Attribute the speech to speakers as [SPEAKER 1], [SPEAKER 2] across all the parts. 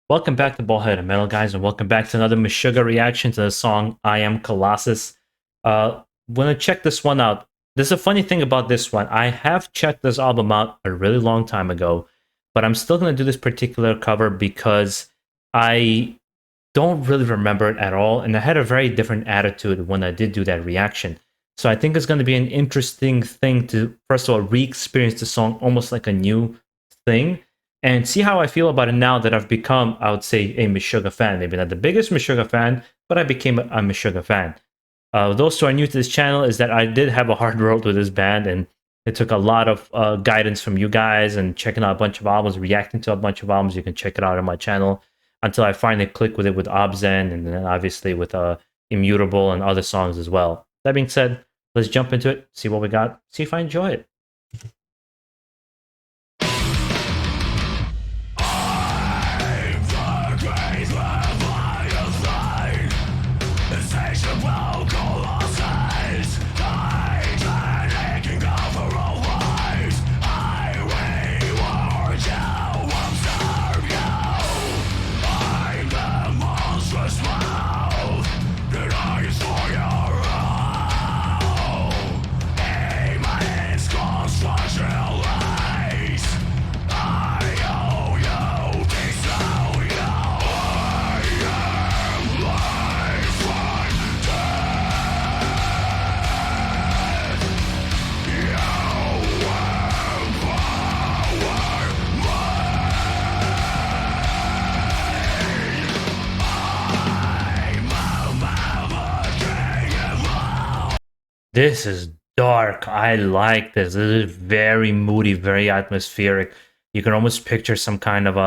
[SPEAKER 1] Welcome back to BaldHeaded Metal, guys, and welcome back to another Meshuggah reaction to the song I Am Colossus. When I check this one out, there's a funny thing about this one. I have checked this album out a really long time ago, but I'm still going to do this particular cover because I don't really remember it at all, and I had a very different attitude when I did do that reaction. So I think it's going to be an interesting thing to, first of all, re-experience the song almost like a new thing, and see how I feel about it now that I've become, I would say, a Meshuggah fan. Maybe not the biggest Meshuggah fan, but I became a Meshuggah fan. Those who are new to this channel is that I did have a hard road with this band, and it took a lot of guidance from you guys and checking out a bunch of albums, reacting to a bunch of albums. You can check it out on my channel until I finally click with it with Obzen, and then obviously with Immutable and other songs as well. That being said, let's jump into it, see what we got, see if I enjoy it. This is dark. I like this. This is very moody, very atmospheric. You can almost picture some kind of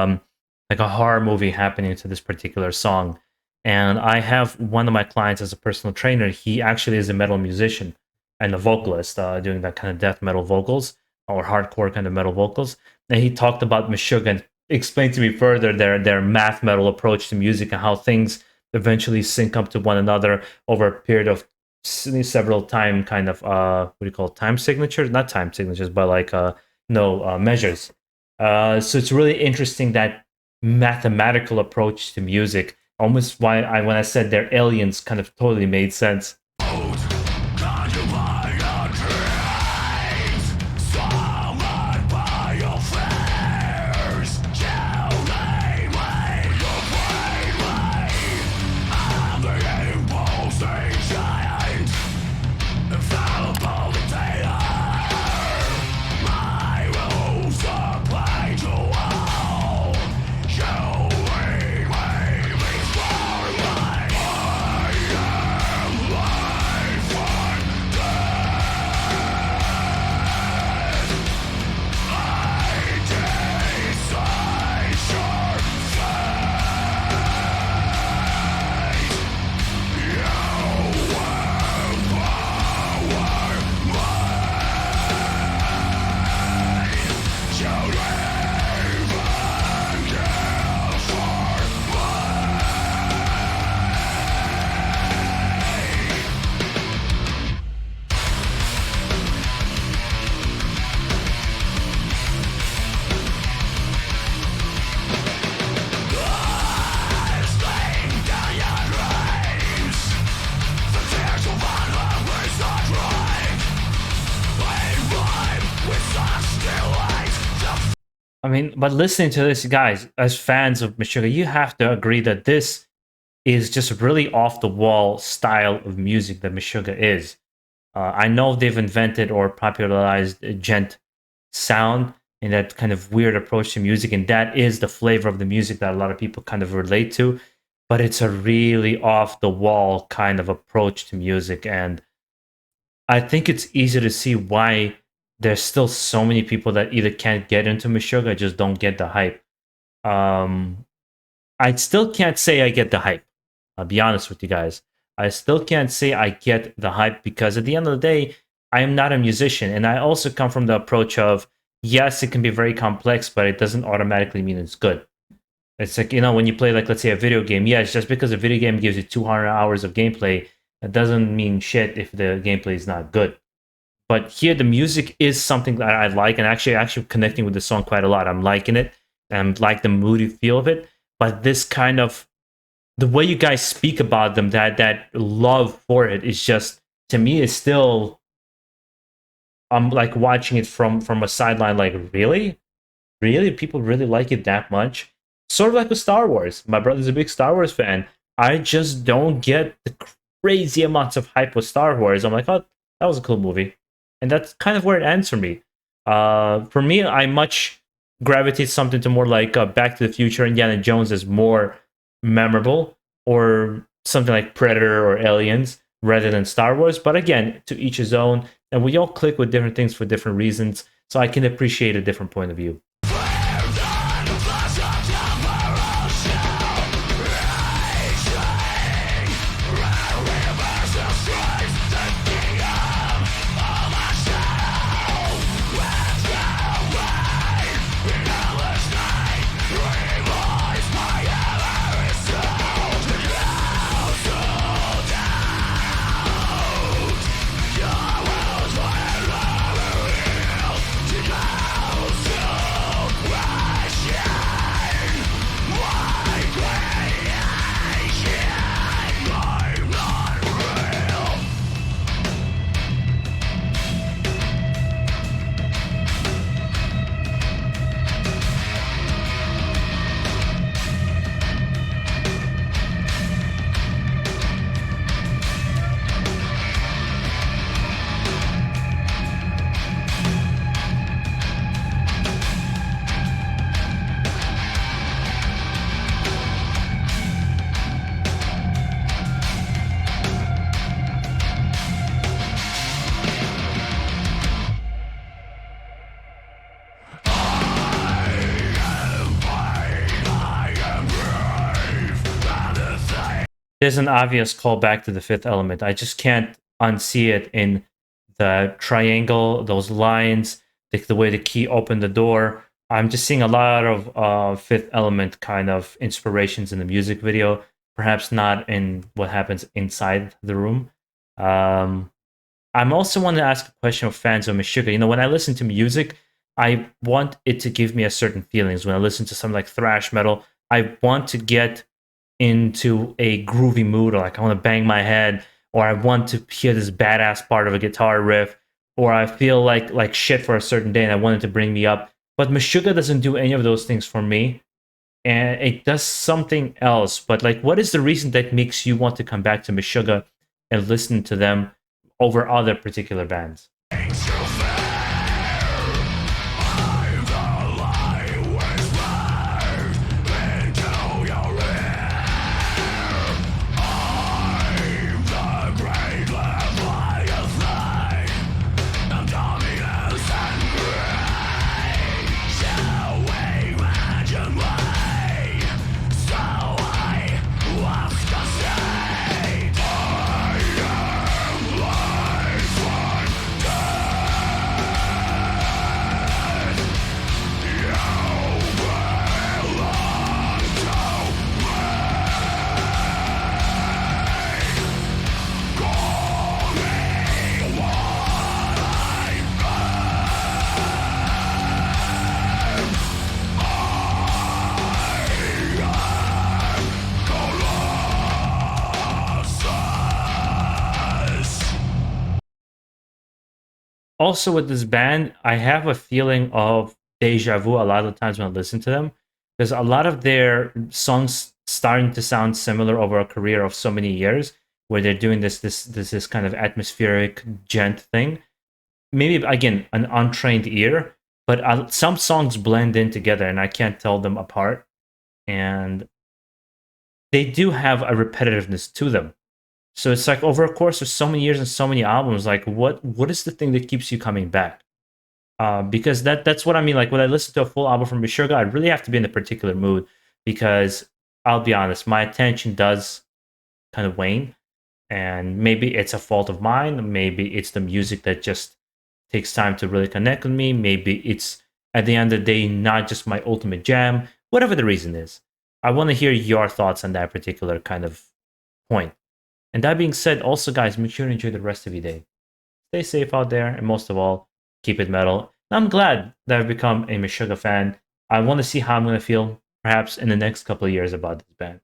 [SPEAKER 1] like a horror movie happening to this particular song. And I have one of my clients as a personal trainer. He actually is a metal musician and a vocalist, doing that kind of death metal vocals or hardcore kind of metal vocals. And he talked about Meshuggah and explained to me further their math metal approach to music and how things eventually sync up to one another over a period of several time kind of what do you call it? Time signatures, not time signatures, but like measures. So it's really interesting, that mathematical approach to music. Almost why when I said they're aliens kind of totally made sense. I mean, but listening to this, guys, as fans of Meshuggah, you have to agree that this is just really off the wall style of music that Meshuggah is. I know they've invented or popularized a djent sound and that kind of weird approach to music, and that is the flavor of the music that a lot of people kind of relate to. But it's a really off the wall kind of approach to music, and I think it's easy to see why there's still so many people that either can't get into Meshuggah, just don't get the hype. Um, I still can't say I get the hype. I'll be honest with you guys. I still can't say I get the hype because at the end of the day, I am not a musician. And I also come from the approach of, yes, it can be very complex, but it doesn't automatically mean it's good. It's like, when you play, like, let's say a video game, yes, just because a video game gives you 200 hours of gameplay, that doesn't mean shit if the gameplay is not good. But here, the music is something that I like, and actually connecting with the song quite a lot. I'm liking it, and like the moody feel of it. but this kind of the way you guys speak about them, that love for it is just, to me, is still, I'm like watching it from a sideline, like, really people really like it that much. Sort of like with Star Wars, my brother's a big Star Wars fan. I just don't get the crazy amounts of hype with Star Wars. I'm like, oh, that was a cool movie, and that's kind of where it ends for me. For me, I much gravitate something to more like Back to the Future. Indiana Jones is more memorable, or something like Predator or Aliens, rather than Star Wars. But again, to each his own, and we all click with different things for different reasons. So I can appreciate a different point of view. There's an obvious callback to the Fifth Element. I just can't unsee it in the triangle, those lines, the way the key opened the door. I'm just seeing a lot of Fifth Element kind of inspirations in the music video, perhaps not in what happens inside the room. Um, I'm also want to ask a question of fans of Meshuggah. You know, when I listen to music, I want it to give me a certain feelings. When I listen to something like thrash metal, I want to get into a groovy mood, or like I want to bang my head, or I want to hear this badass part of a guitar riff, or I feel like shit for a certain day and I want it to bring me up. But Meshuggah doesn't do any of those things for me, and it does something else. But like, what is the reason that makes you want to come back to Meshuggah and listen to them over other particular bands? Also, with this band, I have a feeling of deja vu a lot of the times when I listen to them, because a lot of their songs starting to sound similar over a career of so many years, where they're doing this kind of atmospheric gent thing. Maybe again an untrained ear, but some songs blend in together, and I can't tell them apart. And they do have a repetitiveness to them. So it's like over a course of so many years and so many albums, like what is the thing that keeps you coming back? Because that's what I mean. Like when I listen to a full album from Meshuggah, I really have to be in a particular mood, because I'll be honest, my attention does kind of wane, and maybe it's a fault of mine. Maybe it's the music that just takes time to really connect with me. Maybe it's at the end of the day not just my ultimate jam. Whatever the reason is, I want to hear your thoughts on that particular kind of point. And that being said, also guys, make sure to enjoy the rest of your day. Stay safe out there, and most of all, keep it metal. And I'm glad that I've become a Meshuggah fan. I want to see how I'm going to feel perhaps in the next couple of years about this band.